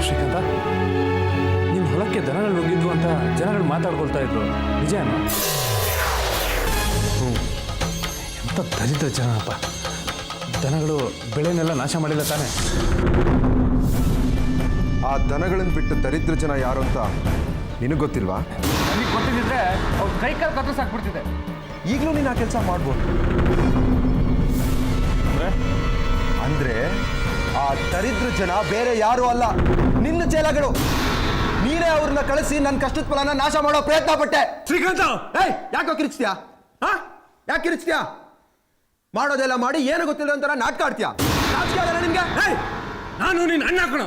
ಶ್ರೀಕಾಂತ, ನಿಮ್ಮ ಹೊಲಕ್ಕೆ ದನಗಳು ನುಗ್ಗಿದ್ವು ಅಂತ ಜನಗಳು ಮಾತಾಡ್ಕೊಳ್ತಾ ಇದ್ರು, ನಿಜ ಏನೋ? ಎಂಥ ದರಿದ್ರ ಜನಪ್ಪ. ದನಗಳು ಬೆಳೆನೆಲ್ಲ ನಾಶ ಮಾಡಿಲ್ಲ ತಾನೆ? ಆ ದನಗಳನ್ನು ಬಿಟ್ಟು ದರಿದ್ರ ಜನ ಯಾರು ಅಂತ ನಿನಗೆ ಗೊತ್ತಿಲ್ವಾ? ನನಗೆ ಗೊತ್ತಿದ್ದಿದ್ರೆ ಅವ್ರು ಕೈ ಕಾಲು ಕತ್ತರಿಸಾಕ್ಬಿಡ್ತಿದೆ. ಈಗಲೂ ನೀನು ಆ ಕೆಲಸ ಮಾಡ್ಬೋದು. ಅಂದ್ರೆ ಆ ದರಿದ್ರ ಜನ ಬೇರೆ ಯಾರು ಅಲ್ಲ, ನಿನ್ನ ಚೇಲಗಳು. ನೀನೇ ಅವ್ರನ್ನ ಕಳಿಸಿ ನನ್ನ ಕಷ್ಟದ ಫಲನ ನಾಶ ಮಾಡೋ ಪ್ರಯತ್ನ ಪಟ್ಟೆ. ಶ್ರೀಕಾಂತ, ಯಾಕೆ ಕಿರಿಚ್ತೀಯಾ? ಯಾಕೆ ಕಿರಿಚ್ತೀಯಾ? ಮಾಡೋದೆಲ್ಲ ಮಾಡಿ ಏನು ಗೊತ್ತಿಲ್ಲ ಅಂತಾರ ನಾಟಕ ಆಡ್ತೀಯಾ? ನಾಚಿಕೆ ಆಗಲ್ಲ ನಿನ್ಗೆ? ನಾನು ನಿನ್ನ ಅಣ್ಣ ಹಾಕೋಣ,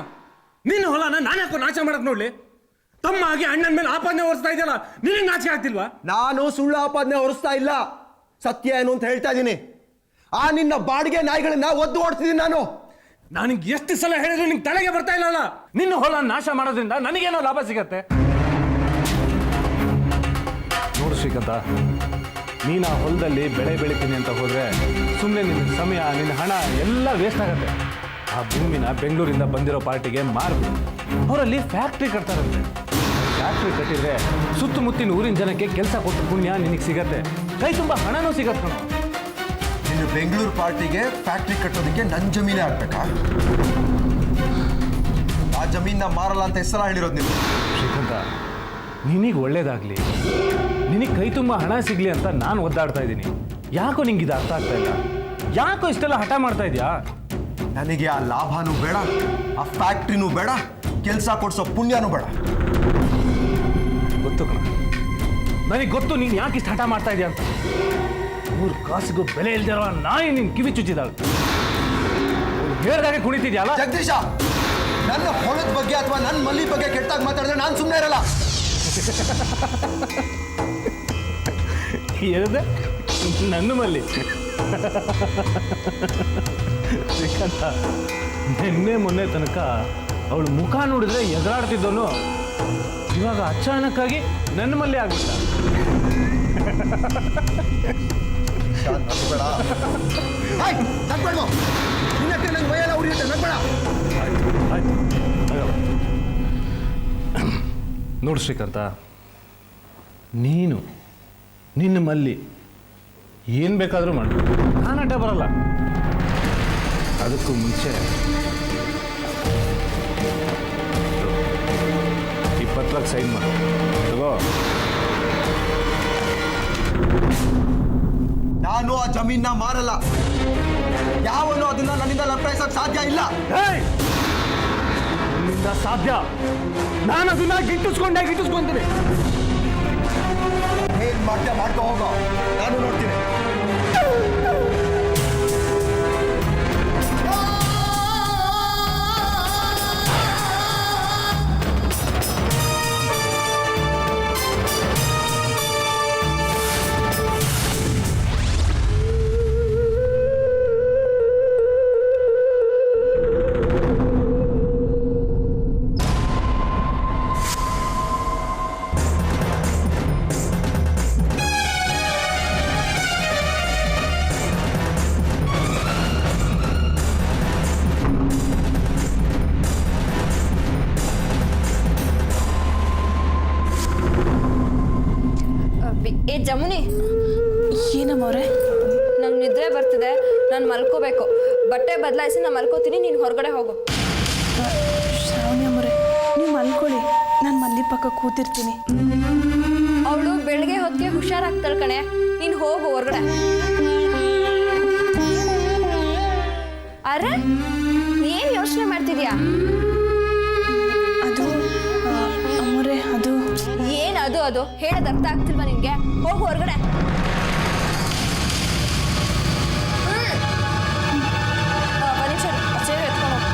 ನಿನ್ನ ಹೊಲನ ನಾನು ಯಾಕೋ ನಾಶ ಮಾಡಕ್ ನೋಡ್ಲಿ? ತಮ್ಮ ಆಗಿ ಅಣ್ಣನ ಮೇಲೆ ಆಪಾದನೆ ಹೊರಿಸ್ತಾ ಇದೆಯಲ್ಲ, ನಿನಗೆ ನಾಚಿಕೆ ಆಗ್ತಿಲ್ವಾ? ನಾನು ಸುಳ್ಳು ಆಪಾದನೆ ಹೊರಿಸ್ತಾ ಇಲ್ಲ, ಸತ್ಯ ಏನು ಅಂತ ಹೇಳ್ತಾ ಇದ್ದೀನಿ. ಆ ನಿನ್ನ ಬಾಡಿಗೆ ನಾಯಿಗಳನ್ನ ಒದ್ದು ಓಡಿಸ್ತಿದ್ದೀನಿ ನಾನು. ನನಗೆ ಎಷ್ಟು ಸಲ ಹೇಳಿದ್ರು ನಿಂಗೆ ತಲೆಗೆ ಬರ್ತಾ ಇಲ್ಲಲ್ಲ? ನಿನ್ನ ಹೊಲ ನಾಶ ಮಾಡೋದ್ರಿಂದ ನನಗೇನೋ ಲಾಭ ಸಿಗತ್ತೆ? ನೋಡು ಶ್ರೀಕಾಂತ, ನೀನು ಆ ಹೊಲದಲ್ಲಿ ಬೆಳೆ ಬೆಳಿತೀನಿ ಅಂತ ಹೋದ್ರೆ ಸುಮ್ಮನೆ ನಿನ್ನ ಸಮಯ, ನಿನ್ನ ಹಣ ಎಲ್ಲ ವೇಸ್ಟ್ ಆಗತ್ತೆ. ಆ ಭೂಮಿನ ಬೆಂಗಳೂರಿಂದ ಬಂದಿರೋ ಪಾರ್ಟಿಗೆ ಮಾರ್ಬಿಡು. ಅವರಲ್ಲಿ ಫ್ಯಾಕ್ಟ್ರಿ ಕಟ್ತಾರಂತೆ. ಫ್ಯಾಕ್ಟ್ರಿ ಕಟ್ಟಿದ್ರೆ ಸುತ್ತಮುತ್ತಿನ ಊರಿನ ಜನಕ್ಕೆ ಕೆಲಸ ಕೊಟ್ಟು ಪುಣ್ಯ ನಿನಗೆ ಸಿಗತ್ತೆ, ಕೈ ತುಂಬ ಹಣನೂ ಸಿಗತ್ತೆ ಕಣೋ. ಇನ್ನು ಬೆಂಗಳೂರು ಪಾರ್ಟಿಗೆ ಫ್ಯಾಕ್ಟ್ರಿ ಕಟ್ಟೋದಕ್ಕೆ ನನ್ನ ಜಮೀನೇ ಆಗ್ಬೇಕಾ? ಆ ಜಮೀನ ಮಾರಲ್ಲ ಅಂತ ಹೆಸರ ಹೇಳಿರೋದು ನೀವು. ಶ್ರೀಕಾಂತ, ನಿನಗೆ ಒಳ್ಳೇದಾಗ್ಲಿ, ನಿನಗೆ ಕೈ ತುಂಬ ಹಣ ಸಿಗ್ಲಿ ಅಂತ ನಾನು ಒದ್ದಾಡ್ತಾ ಇದ್ದೀನಿ. ಯಾಕೋ ನಿಂಗೆ ಇದು ಅರ್ಥ ಆಗ್ತಾ ಇಲ್ಲ? ಯಾಕೋ ಇಷ್ಟೆಲ್ಲ ಹಠ ಮಾಡ್ತಾ ಇದೆಯಾ? ನನಗೆ ಆ ಲಾಭನೂ ಬೇಡ, ಆ ಫ್ಯಾಕ್ಟ್ರಿನೂ ಬೇಡ, ಕೆಲಸ ಕೊಡ್ಸೋ ಪುಣ್ಯನೂ ಬೇಡ. ಗೊತ್ತು ಕಣ, ನನಗೆ ಗೊತ್ತು ನೀನು ಯಾಕೆ ಇಷ್ಟು ಹಠ ಮಾಡ್ತಾ ಇದೆಯಾ ಅಂತ. 3 ಕಾಸಿಗೂ ಬೆಲೆ ಇಲ್ದಿರೋ ನಾಯಿ ನಿನ್ ಕಿವಿ ಚುಚ್ಚಿದಾಳ. ಹೇಳ್ದಾಗೆ ಕುಣಿತಿದ್ಯಲ್ಲ? ಜಗದೀಶ, ನನ್ನ ಹೊಲದ ಬಗ್ಗೆ ಅಥವಾ ನನ್ನ ಮಲ್ಲಿ ಬಗ್ಗೆ ಕೆಟ್ಟಾಗ ಮಾತಾಡಿದ್ರೆ ನಾನು ಸುಮ್ಮನೆ ಇರಲ್ಲ. ಹೇಳಿದೆ ನನ್ನ ಮಲ್ಲಿ. ಶ್ರೀಕಾಂತ, ನಿನ್ನೆ ಮೊನ್ನೆ ತನಕ ಅವಳು ಮುಖ ನೋಡಿದ್ರೆ ಎದುರಾಡ್ತಿದ್ದವನು ಇವಾಗ ಅಚಾನಕ್ಕಾಗಿ ನನ್ನ ಮಲ್ಲಿ ಆಗ್ಬಿಟ್ಟ. ನೋಡು ಶ್ರೀಕಾಂತ, ನೀನು ನಿನ್ನ ಮಲ್ಲಿ ಏನು ಬೇಕಾದರೂ ಮಾಡು, ನಾನು ಅಡ್ಡ ಬರಲ್ಲ. ಅದಕ್ಕೂ ಮುಂಚೆ ಈ ಪತ್ರಕ್ಕೆ ಸೈನ್ ಮಾಡು. ತಗೋ. ನಾನು ಆ ಜಮೀನ ಮಾರಲ್ಲ. ಯಾವನು ಅದನ್ನ ನನ್ನಿಂದ ಲಪ್ಟಾಯಿಸಕ್ ಸಾಧ್ಯ ಇಲ್ಲ. ನಿನ್ನಿಂದ ಸಾಧ್ಯ. ನಾನು ಅದನ್ನ ಗಿಟ್ಟಿಸ್ಕೊಂತೀನಿ. ಏನ್ ಮಾಡ್ತೀಯ ಮಾಡ್ಕೊ ಹೋಗೋ, ನಾನು ನೋಡ್ತೀನಿ. ಜಮುನಿ, ಏನಮ್ಮವ್ರೆ? ನಂಗೆ ನಿದ್ರೆ ಬರ್ತಿದೆ, ನಾನು ಮಲ್ಕೋಬೇಕು. ಬಟ್ಟೆ ಬದಲಾಯಿಸಿ ನಾನು ಮಲ್ಕೋತೀನಿ, ನೀನು ಹೊರಗಡೆ ಹೋಗು. ಶ್ರಾವಣಿ ಅಮ್ಮವ್ರೆ, ನೀವು ಮಲ್ಕೊಳ್ಳಿ, ನಾನು ಮಲ್ಲಿ ಪಕ್ಕ ಕೂತಿರ್ತೀನಿ. ಅವಳು ಬೆಳಗ್ಗೆ ಹೊತ್ತಿಗೆ ಹುಷಾರಾಗ್ತಾಳೆ ಕಣೆ, ನೀನು ಹೋಗು ಹೊರಗಡೆ. ಅರೆ, ಏನು ಯೋಚನೆ ಮಾಡ್ತಿದ್ಯಾ? ಅದು ಅಮ್ಮವ್ರೆ, ಅದು ಏನದು? ಅದು ಹೇಳೋದು ಅರ್ಥ ಆಗ್ತಿಲ್ವಾ ನಿನ್ಗೆ? ಹೋಗು ಹೊರಗಡೆ. ನಿಮಿಷ ಚೇರು ಎತ್ಕೊಂಡು ಹೋಗು.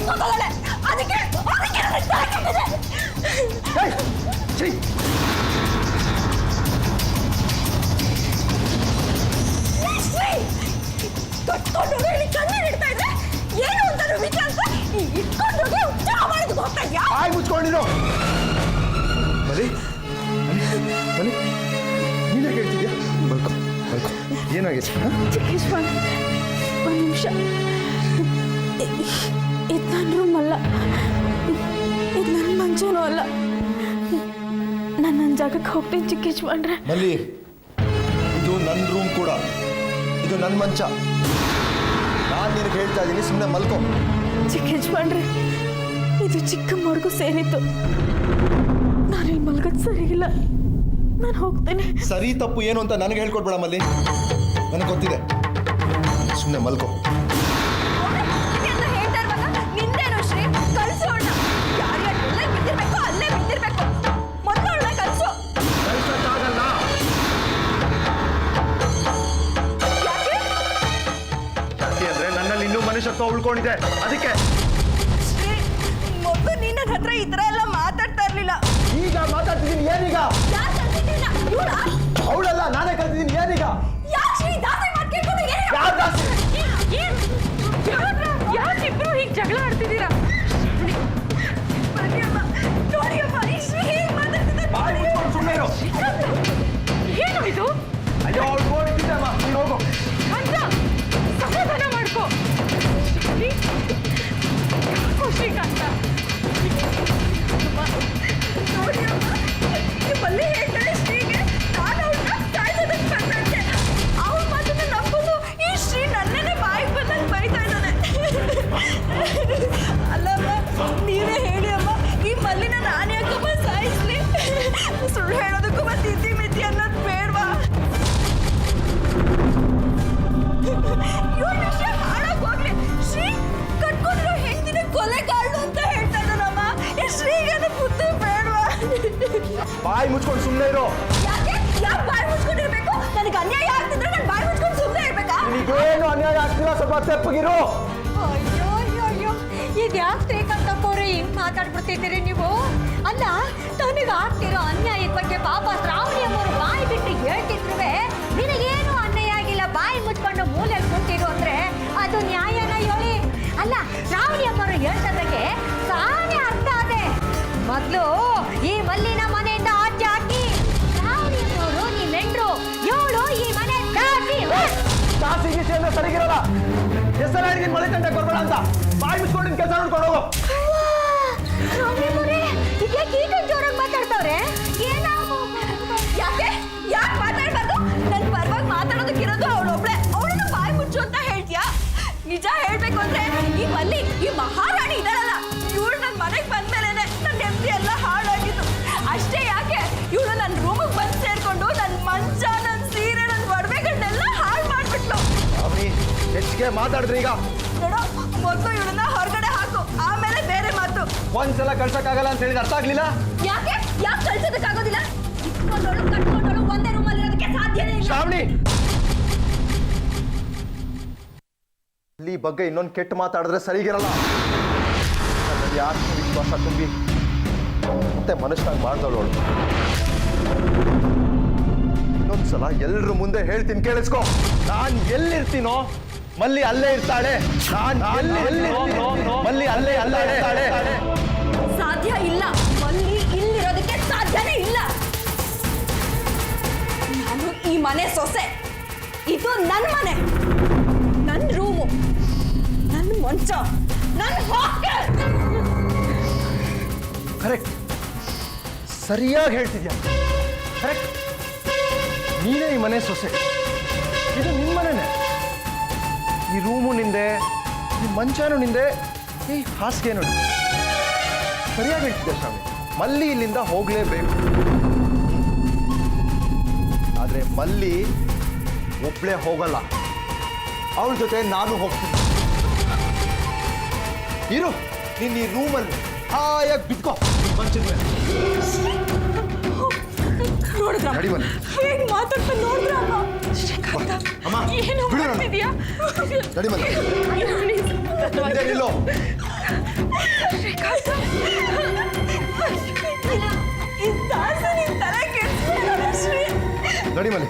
ಕೂತ್ಕೊಳ್ಳೆ. ಅದಕ್ಕೆ ನನಗ್ ತಲೆ ಕೆಟ್ಟಿದೆ. ಶ್ರೀ, ಕಟ್ಕೊಂಡೋಗಿ ಇಲ್ಲಿ ಕಣ್ಣೀರ್ ಇಡ್ತಾ ಇದ್ರೆ ಏನು ಅಂತ ವಿಚಾರಿಸ ಇಟ್ಕೊಂಡೋಗಿ ಉಚ್ಚಾರ ಮಾಡಿದ್ ಹೋಗ್ತಾ ಇದ್ಯಾ? ಬಾಯಿ ಮುಚ್ಕೊಂಡಿರೋ ಬಲಿ ಬಲಿ ನೀನೇ ಕೇಳ್ತಿದ್ಯಾ? ಬಲ್ಕೊ ಬಲ್ಕೊ ಏನಾಗಿದೆ? ಚಿಕ್ಕೇಶ್ವರ ಒಂದು ನಿಮಿಷ. ಇದು ನನ್ನ ರೂಮ್ ಅಲ್ಲ, ಇದು ನನ್ನ ಮಂಚನೂ ಅಲ್ಲ. ನಾನು ನನ್ನ ಜಾಗಕ್ಕೆ ಹೋಗ್ತೀನಿ ಚಿಕ್ಕೇಶ್ವರ. ಮಲ್ಲಿ, ಇದು ನನ್ನ ರೂಮ್ ಕೂಡ, ಇದು ನನ್ನ ಮಂಚ. ನಾನು ನಿನಗೆ ಹೇಳ್ತಾ ಇದ್ದೀನಿ, ಸುಮ್ಮನೆ ಮಲ್ಕೊ. ಚಿಕ್ಕೇಶ್ವರ, ಇದು ಚಿಕ್ಕ ಮರ್ಗು ಸೇರಿತ್ತು. ನಾನಿಲ್ಲಿ ಮಲ್ಗೋದು ಸರಿಗಿಲ್ಲ, ನಾನು ಹೋಗ್ತೇನೆ. ಸರಿ ತಪ್ಪು ಏನು ಅಂತ ನನಗೆ ಹೇಳ್ಕೊಡ್ಬೇಡ ಮಲ್ಲಿ, ನನಗೆ ಗೊತ್ತಿದೆ. ಸುಮ್ಮನೆ ಮಲ್ಕೊ. ಹೇಳ್ತಾ ಇರುವಾಗ ನಿಂದೇನು ಶ್ರೀ? ಕಳ್ಸು ಅಣ್ಣ. ಯಾರ್ಯಾರೆಲ್ಲ ಬಿದ್ದಿರ್ಬೇಕು ಅಲ್ಲೇ ಬಿದ್ದಿರ್ಬೇಕು. ಮೊದಲು ಅವಳ ಕಳ್ಸು. ಯಾಕೆ ಅಂದ್ರೆ ನನ್ನಲ್ಲಿ ಇನ್ನೂ ಮನುಷ್ಯತ್ವ ಉಳ್ಕೊಂಡಿದೆ, ಅದಕ್ಕೆ. ಶ್ರೀ, ಮೊದಲು ನೀನ್ ನನ್ನ ಹತ್ರ ಈ ತರ ಎಲ್ಲ ಮಾತಾಡ್ತಾ ಇರ್ಲಿಲ್ಲ. ಈಗ ಮಾತಾಡ್ತಿದ್ದೀನಿ, ಏನೀಗ? ಯಾರು ಕಲ್ತಿದ್ದೀನ? ಇವಳ? ಅವಳಲ್ಲ, ನಾನೇ ಕಲ್ತಿದ್ದೀನಿ, ಏನೀಗ? ಯಾಕೆ ಶ್ರೀ ದಾಸೆ ಮಾತು ಕೇಳ್ಕೊಂಡು ಯಾರು ದಾಸಿ? ಯಾಕಿಬ್ರು ಹೀಗೆ ಜಗಳ ಆಡ್ತಿದ್ದೀರಾ? ನೋಡಿ ಅಮ್ಮ, ಈ ಶ್ರೀ ಹೇಗೆ ಮಾತಾಡ್ತಿದ್ದಾರೆ. ಬಾಯಿ ಮುಚ್ಕೊಂಡು ಸುಮ್ಮನೆ ಇರು. ಏನು ಇದು? ಅಯ್ಯೋ, ಅವಳು ನೋಡ್ತಿದ್ದಮ್ಮ, ನೀನು ಹೋಗು. ಅಂತ ಸಮಾಧಾನ ಮಾಡ್ಕೋ. ಶ್ರೀಕಾಂತ, ನೋಡಿ ಅಮ್ಮ, ನಿಮ್ಮಲ್ಲಿ ಹೇಳ್ತಾಳೆ ಶ್ರೀಗೆ ನಾನು ಅವ್ಳನ್ನ ಸಾಯ್ಸೋದಕ್ಕೆ ಬಂದಂತೆ. ಅವ್ಳ ಮಾತನ್ನ ನಂಬೋದು ಈ ಶ್ರೀ ನನ್ನೇ ಬಾಯಿಗೆ ಬಂದಂಗೆ ಬೈತಾ ಇದ್ದಾನೆ. ಅಲ್ಲಮ್ಮ, ನೀವೇ ಹೇಳಿ ಅಮ್ಮ, ಈ ಮಲ್ಲಿನ ನಾನು ಯಾಕಮ್ಮ ಸಾಯಿಸ್ಲಿ? ಸುಳ್ಳು ಹೇಳೋದಕ್ಕೂ ಮತ್ತೆ ಇತಿ ಮಿತಿ ಅನ್ನೋದು ಬೇಡವಾ? ಇವಳ ವಿಷಯ ಹಾಳಾಗಿ ಹೋಗ್ಲಿ. ಶ್ರೀ ಕಟ್ಕೊಂಡಿರೋ ಹೆಂಡತಿನ ಕೊಲೆಗಾರಳು ಅಂತ ಹೇಳ್ತಾ ಇದ್ದಾನಮ್ಮ. ಈ ಶ್ರೀಗೆ ಬುದ್ಧಿ ಬೇಡವಾ? ಬಾಯಿ ಮುಚ್ಕೊಂಡು ಸುಮ್ಮನೆ ಇರು. ಯಾಕೆ ಬಾಯಿ ಮುಚ್ಕೊಂಡಿರ್ಬೇಕು? ನನಗೆ ಅನ್ಯಾಯ ಆಗ್ತಿದ್ರೆ ನಾನು ಬಾಯಿ ಮುಚ್ಕೊಂಡು ಸುಮ್ಮನೆ ಇರ್ಬೇಕಾ? ನಿನಗೇನು ಅನ್ಯಾಯ ಆಗ್ತಿಲ್ಲ, ಸ್ವಲ್ಪ ತೆಪ್ಪಗಿರು. ಅಯ್ಯೋ ಅಯ್ಯೋ ಅಯ್ಯೋ, ಇದ್ಯಾಕೆ ಶ್ರೀಕಾಂತಪ್ಪವ್ರೆ ಹಿಂಗ್ ಮಾತಾಡ್ಬಿಡ್ತಿದ್ದೀರಿ ನೀವು? ಅಲ್ಲ, ತನಗೆ ಆಗ್ತಿರೋ ಅನ್ಯಾಯದ ಬಗ್ಗೆ ಪಾಪ ಶ್ರಾವಣಿ ಅಮ್ಮವರು ಬಾಯಿ ಬಿಟ್ಟು ಹೇಳ್ತಿದ್ರುವೆ ನಿನಗೇನು ಅನ್ಯಾಯ ಆಗಿಲ್ಲ, ಬಾಯಿ ಮುಚ್ಕೊಂಡು ಮೂಲೆಯಲ್ಲಿ ಕುಂತಿರು ಅಂದ್ರೆ ಅದು ನ್ಯಾಯನ ಹೇಳಿ? ಅಲ್ಲ, ಶ್ರಾವಣಿ ಅಮ್ಮವರು ಹೇಳ್ತದಕ್ಕೆ ಸಾನೆ ಅರ್ಥ ಅದೇ. ಮೊದಲು ಈ ಮಲ್ಲಿನ ಮನೆಯಿಂದ ಆಚೆ ಹಾಕಿ, ಶ್ರಾವಣಿ ಅಮ್ಮವರು ನೀವೆಂಡ್ರು, ಇವಳು ಈ ಮನೆ ದಾಟಿ. ದಾಸಿಗೆ ಸೇರಿದ್ರೆ ಸರಿಗಿರಲ್ಲ. ಹೆಸರಾಗಿ ಮಳೆ ತಂಡ ಕೊಡ್ಬೇಡ ಅಂತ ಬಾಯಿ ಮುಚ್ಕೊಂಡು ನಿನ್ ಕೆಲಸ ನೋಡ್ಕೊಂಡು ಹೋಗು. ಜೋರಾಗಿ ಮಾತಾಡ್ತಾವ್ರೆ. ಯಾಕೆ ಮಾತಾಡ್ಬಾರ್ದು? ನನ್ ಪರವಾಗಿ ಮಾತಾಡೋದಕ್ಕಿರೋದು ಅವಳೊಬ್ಳೆ. ಅವಳನ್ನ ಬಾಯಿ ಮುಚ್ಚು ಅಂತ ಹೇಳ್ತೀಯಾ? ನಿಜ ಹೇಳ್ಬೇಕು ಅಂದ್ರೆ ಈ ಮಲ್ಲಿ, ಈ ಮಹಾರಾಣಿ ಇದಾಳಲ್ಲ, ಇವಳು ನನ್ನ ಮನೆಗೆ ಬಂದ್ಮೇಲೆನೆ ನನ್ನ ನೆಮ್ಮದಿ ಎಲ್ಲ ಹಾಳಾಗಿದ್ದು. ಅಷ್ಟೇ ಯಾಕೆ, ಇವಳು ನನ್ನ ರೂಮಿಗೆ ಬಂದು ಸೇರ್ಕೊಂಡು ನನ್ನ ಮಂಚ, ನನ್ನ ಸೀರೆ, ನನ್ನ ಒಡವೆಗಳನ್ನೆಲ್ಲ ಹಾಳು ಮಾಡ್ಬಿಟ್ಲು. ಅವನಿ ಹೆಚ್ಚಿಗೆ ಮಾತಾಡಿದ್ರೆ ಈಗ ನೋಡು, ಮೊದಲು ಇವಳನ್ನ ಹೊರಗಡೆ ಹಾಕು, ಆಮೇಲೆ ಬೇರೆ ಮಾತು. ಒಂದ್ಸಲ ಕಳ್ಸಕ್ಕಾಗಲ್ಲ ಅಂತ ಹೇಳಿದ್ರೆ ಅರ್ಥ ಆಗ್ಲಿಲ್ಲ. ಯಾಕೆ ಕಳ್ಸೋದಕ್ಕಾಗೋದಿಲ್ಲ? ಇಟ್ಕೊಂಡೋಳು ಕಟ್ಕೊಂಡೋಳು ಒಂದೇ ರೂಮಲ್ಲಿ ಇರೋದಕ್ಕೆ ಸಾಧ್ಯನೇ ಇಲ್ಲ. ಶ್ರಾವಣಿ, ಇಲ್ಲಿ ಬಗ್ಗೆ ಇನ್ನೊಂದು ಕೆಟ್ಟ ಮಾತಾಡಿದ್ರೆ ಸರಿಗಿರಲ್ಲ. ನನ್ನಲ್ಲಿ ಆತ್ಮವಿಶ್ವಾಸ ತುಂಬಿ ಮತ್ತೆ ಮನುಷ್ಯನಾಗಿ ಮಾಡ್ದವಳು ಅವಳು. ಇನ್ನೊಂದ್ಸಲ ಎಲ್ರ ಮುಂದೆ ಹೇಳ್ತೀನಿ, ಕೇಳಿಸ್ಕೊ. ನಾನ್ ಎಲ್ಲಿರ್ತೀನೋ ಮಲ್ಲಿ ಅಲ್ಲೇ ಇರ್ತಾಳೆ. ಮಲ್ಲಿ ಅಲ್ಲೇ ಇರ್ತಾಳೆ. ಸಾಧ್ಯ ಇಲ್ಲ, ಮಲ್ಲಿ ಇಲ್ಲಿರೋದಕ್ಕೆ ಸಾಧ್ಯನೇ ಇಲ್ಲ. ನಾನು ಈ ಮನೆ ಸೊಸೆ, ಇದು ನನ್ನ ಮನೆ, ನನ್ನ ರೂಮು, ನನ್ನ ಮಂಚ, ನನ್ನ ಹಾಸ್ಟೆಲ್. ಕರೆಕ್ಟ್, ಸರಿಯಾಗಿ ಹೇಳ್ತಿದ್ಯಾ. ಕರೆಕ್ಟ್, ನೀನೇ ಈ ಮನೆ ಸೊಸೆ, ಇದು ನಿನ್ನ ಮನೆನೇ. ಈ ರೂಮು ನಿಂದೆ, ಈ ಮಂಚನೂ ನಿಂದೆ, ಈ ಹಾಸಿಗೆ ನೋಡಿ. ಸರಿಯಾಗಿ ಹೇಳ್ತಿದ್ದೆ ಶ್ರಾವಣಿ. ಮಲ್ಲಿ ಇಲ್ಲಿಂದ ಹೋಗಲೇಬೇಕು. ಆದರೆ ಮಲ್ಲಿ ಒಬ್ಬಳೇ ಹೋಗಲ್ಲ, ಅವಳ ಜೊತೆ ನಾನು ಹೋಗ್ತೀನಿ. ಇರು, ನೀನು ಈ ರೂಮಲ್ಲಿ ಹಾಯಾಗಿ ಬಿದ್ಕೋ ಮಂಚದ ಮೇಲೆ. ನೋಡಿದ್ರ ನಡಿ ಬನ್ನಿ. ಹೇಗ್ ಮಾತಾಡ್ತಾ ನೋಡಿದ್ರ ಅಮ್ಮ? ಅಮ್ಮ, ಏನು ಬಿಡು ನನ್ನ. ಮಾಡ್ತಿದ್ಯಾ? ನಡಿ ಬನ್ನಿ. Please, ಹಿಂದೆ ನಿಲ್ಲು. ನಡಿ ಮನೆ.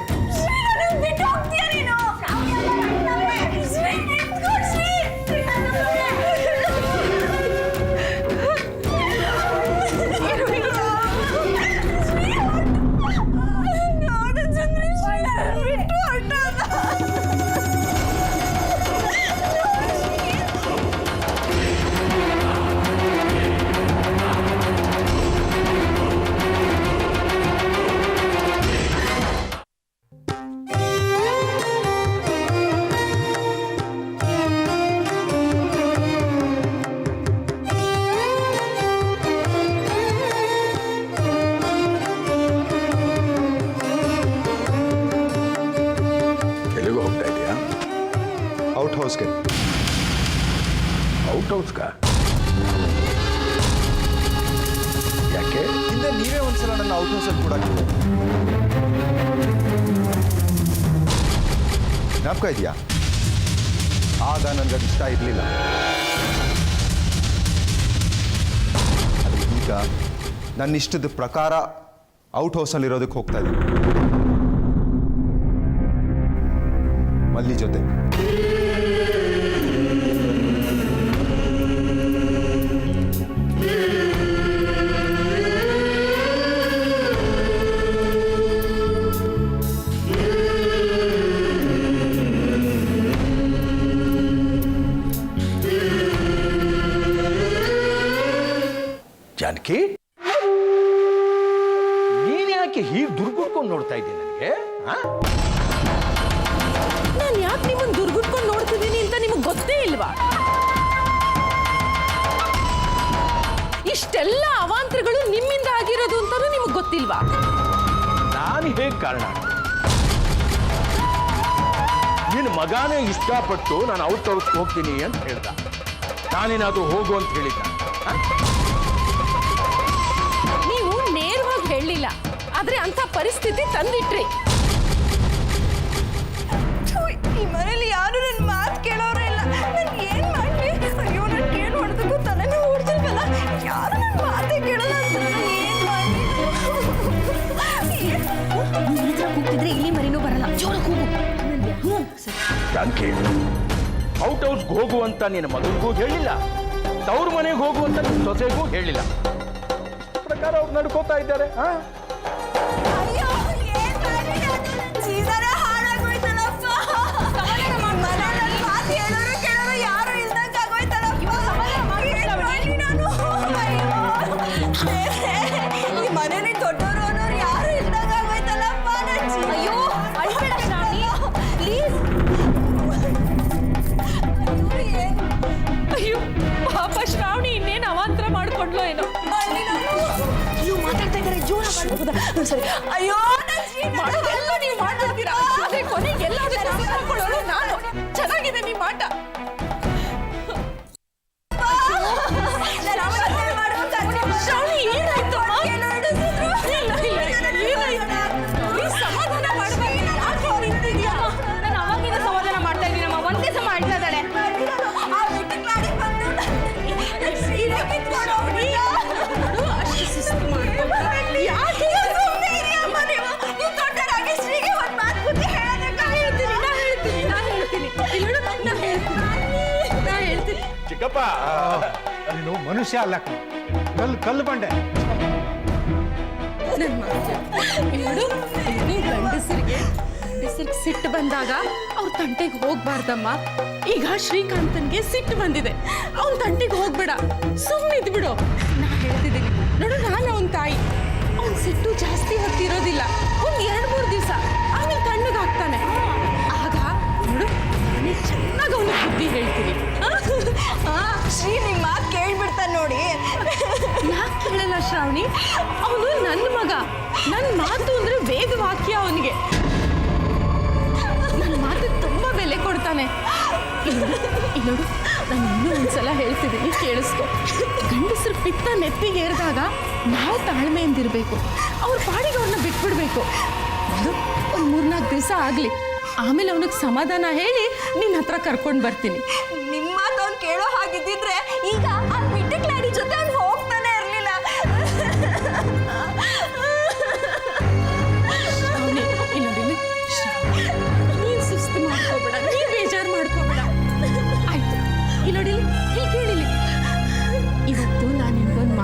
ಎಲ್ಲಿಗೂ ಹೋಗ್ತಾ ಇದೆಯಾ? ಔಟ್ ಹೌಸ್ಗೆ. ಔಟ್ ಹೌಸ್ಗ? ಯಾಕೆ? ಹಿಂದೆ ನೀವೇ ಒಂದ್ಸಲ ನನ್ನ ಔಟ್ ಹೌಸಲ್ಲಿ ಕೂಡ ಜ್ಞಾಪಕ ಇದೆಯಾ? ಆಗ ನನಗದು ಇಷ್ಟ ಇರಲಿಲ್ಲ. ಈಗ ನನ್ನ ಇಷ್ಟದ ಪ್ರಕಾರ ಔಟ್ ಹೌಸಲ್ಲಿ ಇರೋದಕ್ಕೆ ಹೋಗ್ತಾ ಇದ್ದೀನಿ ಮಲ್ಲಿ ಜೊತೆ. ಜಾನಕಿ, ನೀನ್ ಯಾಕೆ ಹೀಗೆ ದುರ್ಗುಡ್ಕೊಂಡು ನೋಡ್ತಾ ಇದ್ದೀನಿ ನನಗೆ? ನಾನು ಯಾಕೆ ನಿಮ್ಮನ್ನು ದುರ್ಗುಟ್ಕೊಂಡು ನೋಡ್ತಿದ್ದೀನಿ ಅಂತ ನಿಮಗೆ ಗೊತ್ತೇ ಇಲ್ವಾ? ಇಷ್ಟೆಲ್ಲ ಅವಾಂತರಗಳು ನಿಮ್ಮಿಂದ ಆಗಿರೋದು ಅಂತಾನೂ ನಿಮಗೆ ಗೊತ್ತಿಲ್ವಾ? ನಾನು ಹೇಗೆ ಕಾರಣ? ನಿನ್ನ ಮಗನೇ ಇಷ್ಟಪಟ್ಟು ನಾನು ಔಟ್ ಹೌಸ್ ಹೋಗ್ತೀನಿ ಅಂತ ಹೇಳ್ದ. ನಾನೇನಾದ್ರೂ ಹೋಗು ಅಂತ ಹೇಳಿದ್ದ? ನೀವು ನೇರವಾಗಿ ಹೇಳಲಿಲ್ಲ, ಆದ್ರೆ ಅಂತ ಪರಿಸ್ಥಿತಿ ತಂದಿಟ್ರಿ. ಈ ಮನೇಲಿ ಯಾರು ನನ್ನ ಮಾತು ಕೇಳೋರೇ ಇಲ್ಲ. ನಾನು ಏನ್ ಮಾಡ್ಲಿ? ಅಯ್ಯೋ, ನನ್ ಕೇಳಿ ಹೊಡೆದಕ್ಕೂ ತಲೆನೇ ಓಡ್ತಿಲ್ವಲ್ಲ. ಯಾರು ನನ್ನ ಮಾತೇ ಕೇಳಲ್ಲ ಅಂತ ನಾನು ಏನ್ ಮಾಡ್ಲಿ? ಕೂಗ್ತಿದ್ರೆ ಇಲ್ಲಿ ಮರಿನೂ ಬರಲ್ಲ. ಜೋರ ಕೂಗು. ಜಾನಕಿ, ಔಟ್ ಹೌಸ್ಗೆ ಹೋಗು ಅಂತ ನಿನ್ನ ಮಗನಿಗೂ ಹೇಳಿಲ್ಲ, ತವ್ರ ಮನೆಗೆ ಹೋಗು ಅಂತ ನಿನ್ನ ಸೊಸೆಗೂ ಹೇಳಿಲ್ಲ. ಪ್ರಕಾರ ಅವ್ರು ನಡ್ಕೋತಾ ಇದ್ದಾರೆ. ಅಯ್ಯೋ, ಏನ್ ಮಾಡ್ಲಿ? ಜೀವನ ಹಾಳಾಗೋಯ್ತಲ್ಲಪ್ಪ. ಮನೆಯಲ್ಲಿ ಮಾತು ಹೇಳೋರು ಕೇಳೋರು ಯಾರು ಇಲ್ದಂಗೆ ಆಗೋಯ್ತಲ್ಲಪ್ಪ. ಏನ್ ಮಾಡ್ಲಿ ನಾನು? ಈ ಮನೇಲಿ ದೊಡ್ಡವರು ಅನ್ನೋರು ಯಾರು ಇಲ್ದಂಗೆ ಆಗೋಯ್ತಲ್ಲಪ್ಪ. ಅಯ್ಯೋ, ಅಳ್ಬೇಡ ಶ್ರಾವಣಿ, ಪ್ಲೀಸ್. ಅಯ್ಯೋ ಪಾಪ ಶ್ರಾವಣಿ ಇನ್ನೇನು ಅವಾಂತರ ಮಾಡ್ಕೊಂಡ್ಲೋ ಏನೋ. ನೀವು ಮಾತಾಡ್ತಾ ಇದ್ದಾರೆ, ಜೋರ ಮಾಡ್ಬೋದಾ? ಸರಿ. ಅಯ್ಯೋ, ಮಾಡೋದೆಲ್ಲ ನೀವು ಮಾಡ್ತಿದ್ದೀರಾ, ಆದ್ರೆ ಕೊನೆಗೆ ಎಲ್ಲಾದ್ರೂ ಹಾಕೊಳ್ಳೋರು ನಾನು. ಚೆನ್ನಾಗಿದೆ ನಿಮ್ಮ ಆಟ. ಶ್ರಾವಣಿ, ಏನಾಯ್ತು? ಸಮಾಧಾನ ಮಾಡ್ಬೇಕು. ಯಾಕೆ ನಿಂತಿದ್ಯಾ? ನಾನು ಅವಾಗಿಂದ ಸಮಾಧಾನ ಮಾಡ್ತಾ ಇದ್ದೀನಮ್ಮ. ಒಂದೇ ಸಮ ಆಡ್ತಾ ಇದ್ದಾಳೆ. ಅಷ್ಟು ಸುಸ್ತು ಮಾಡ್ಕೊಂಡು ಯಾಕೆ ಸುಮ್ಮನೆ ಇರಿಯಮ್ಮ ನೀವು? ನೀವು ದೊಡ್ಡರಾಗಿ ಶ್ರೀಗೆ ಒಂದು ಮಾತು ಬುದ್ಧಿ ಹೇಳೋದಕ್ಕೆ ನಾನು ಹೇಳ್ತೀನಿ. ಚಿಕ್ಕಪ್ಪ, ನೀನು ಮನುಷ್ಯ ಅಲ್ಲ, ಕಲ್ಲು ಬಂಡೆ. ನೋಡು, ನೀವು ಗಂಡಸರಿಗೆ ಸಿಟ್ಟು ಬಂದಾಗ ಅವ್ರ ತಂಟೆಗೆ ಹೋಗ್ಬಾರ್ದಮ್ಮ. ಈಗ ಶ್ರೀಕಾಂತನ್ಗೆ ಸಿಟ್ಟು ಬಂದಿದೆ, ಅವನ ತಂಟೆಗೆ ಹೋಗ್ಬೇಡ, ಸುಮ್ಮನೆ ಇದ್ಬಿಡು. ನಾ ಹೇಳ್ತಿದ್ದೀನಿ ನೋಡು, ನಾನು ಅವನ ತಾಯಿ. ಅವನ ಸಿಟ್ಟು ಜಾಸ್ತಿ ಹೊತ್ತಿರೋದಿಲ್ಲ, ಒಂದು 2-3 ದಿವಸ, ಆಮೇಲೆ ತಣ್ಣಗಾಗ್ತಾನೆ. ಆಗ ನೋಡು, ನಾನು ಚೆನ್ನಾಗಿ ಅವನ ಬುದ್ಧಿ ಹೇಳ್ತೀನಿ. ಶ್ರೀ ನಿಮ್ಮ ಮಾತು ಕೇಳ್ಬಿಡ್ತಾನೆ ನೋಡಿ. ಯಾಕೆ ಕೇಳಲ್ಲ ಶ್ರಾವಣಿ? ಅವನು ನನ್ನ ಮಗ, ನನ್ನ ಮಾತು ಅಂದ್ರೆ ವೇದವಾಕ್ಯ ಅವನಿಗೆ. ನನ್ನ ಮಾತು ತುಂಬಾ ಬೆಲೆ ಕೊಡ್ತಾನೆ. ನೋಡು, ನಾನು ಇನ್ನೂ ಒಂದ್ಸಲ ಹೇಳ್ತಿದ್ದೀನಿ, ಕೇಳಿಸ್ಕೊ. ಗಂಡಸರು ಪಿತ್ತ ನೆತ್ತಿಗೆ ಏರಿದಾಗ ನಾವು ತಾಳ್ಮೆಯಿಂದಿರಬೇಕು, ಅವ್ರ ಪಾಡಿಗೆ ಅವ್ರನ್ನ ಬಿಟ್ಬಿಡ್ಬೇಕು. ಒಂದು 3-4 ದಿವಸ ಆಗಲಿ, ಆಮೇಲೆ ಅವನಿಗೆ ಸಮಾಧಾನ ಹೇಳಿ ನಿನ್ನ ಹತ್ರ ಕರ್ಕೊಂಡು ಬರ್ತೀನಿ. ನಿಮ್ಮ ಮಾತು ಅವ್ನು ಕೇಳೋ ಹಾಗಿದ್ದಿದ್ರೆ ಈಗ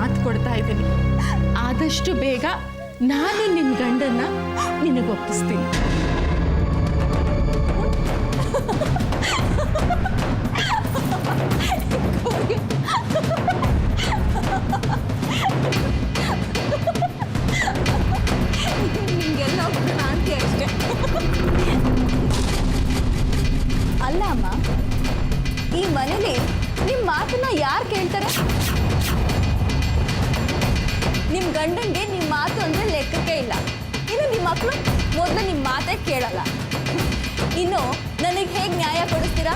ಮಾತು ಕೊಡ್ತಾ ಇದ್ದೀನಿ, ಆದಷ್ಟು ಬೇಗ ನಾನು ನಿನ್ನ ಗಂಡನ್ನ ನಿನಗೆ ಒಪ್ಪಿಸ್ತೀನಿ. ನಿಮ್ಗೆಲ್ಲ ಭ್ರಾಂತಿ ಅಷ್ಟೇ. ಅಲ್ಲ ಅಮ್ಮ, ಈ ಮನೇಲಿ ನಿಮ್ಮ ಮಾತನ್ನ ಯಾರು ಕೇಳ್ತಾರೆ? ನಿಮ್ಮ ಗಂಡಂಗೆ ನಿಮ್ಮ ಮಾತು ಅಂದ್ರೆ ಲೆಕ್ಕಕ್ಕೆ ಇಲ್ಲ. ಇನ್ನು ನಿಮ್ಮ ಮಕ್ಕಳು ಮೊದಲು ನಿಮ್ಮ ಮಾತೇ ಕೇಳಲ್ಲ. ಇನ್ನು ನನಗೆ ಹೇಗೆ ನ್ಯಾಯ ಕೊಡಿಸ್ತೀರಾ?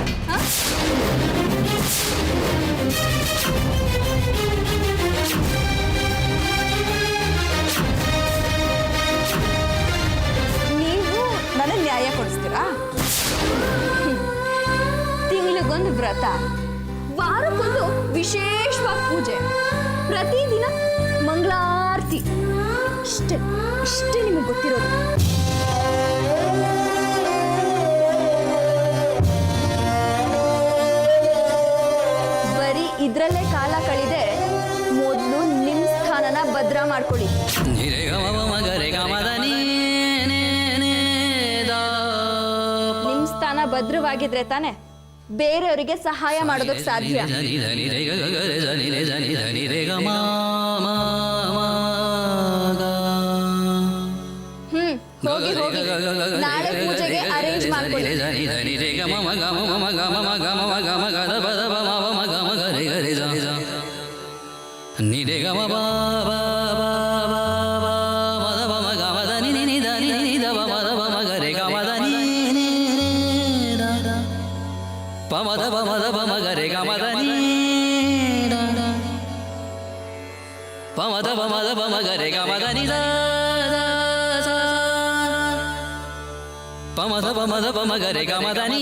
ನೀವು ನನಗೆ ನ್ಯಾಯ ಕೊಡಿಸ್ತೀರಾ? ತಿಂಗಳಿಗೊಂದು ವ್ರತ, ವಾರಕ್ಕೊಂದು ವಿಶೇಷವಾದ ಪೂಜೆ, ಪ್ರತಿದಿನ ಮಂಗಳಾರತಿ. ಇಷ್ಟೇ ನಿಮಗೆ ಗೊತ್ತಿರೋದು. ಬರೀ ಇದ್ರಲ್ಲೇ ಕಾಲ ಕಳೆದೆ. ಮೊದಲು ನಿಮ್ಮ ಸ್ಥಾನನ ಭದ್ರ ಮಾಡ್ಕೊಳ್ಳಿ. ನಿಮ್ಮ ಸ್ಥಾನ ಭದ್ರವಾಗಿದ್ರೆ ತಾನೆ ಬೇರೆಯವರಿಗೆ ಸಹಾಯ ಮಾಡೋದಕ್ಕೆ ಸಾಧ್ಯ. ಹೋಗಿ ಹೋಗಿ, ನಾಳೆ ಪೂಜೆಗೆ ಅರೇಂಜ್ ಮಾಡ್ಕೊಳ್ಳಿ. ಪಮದ ಪಮದ ಪಮಗರೆ ಗಮದನಿ ಪಮದ ಪಮದ ಪಮಗರೆ ಗಮದನಿ ಪಮದ ಪಮದ ಪಮಗರೆ ಗಮದನಿ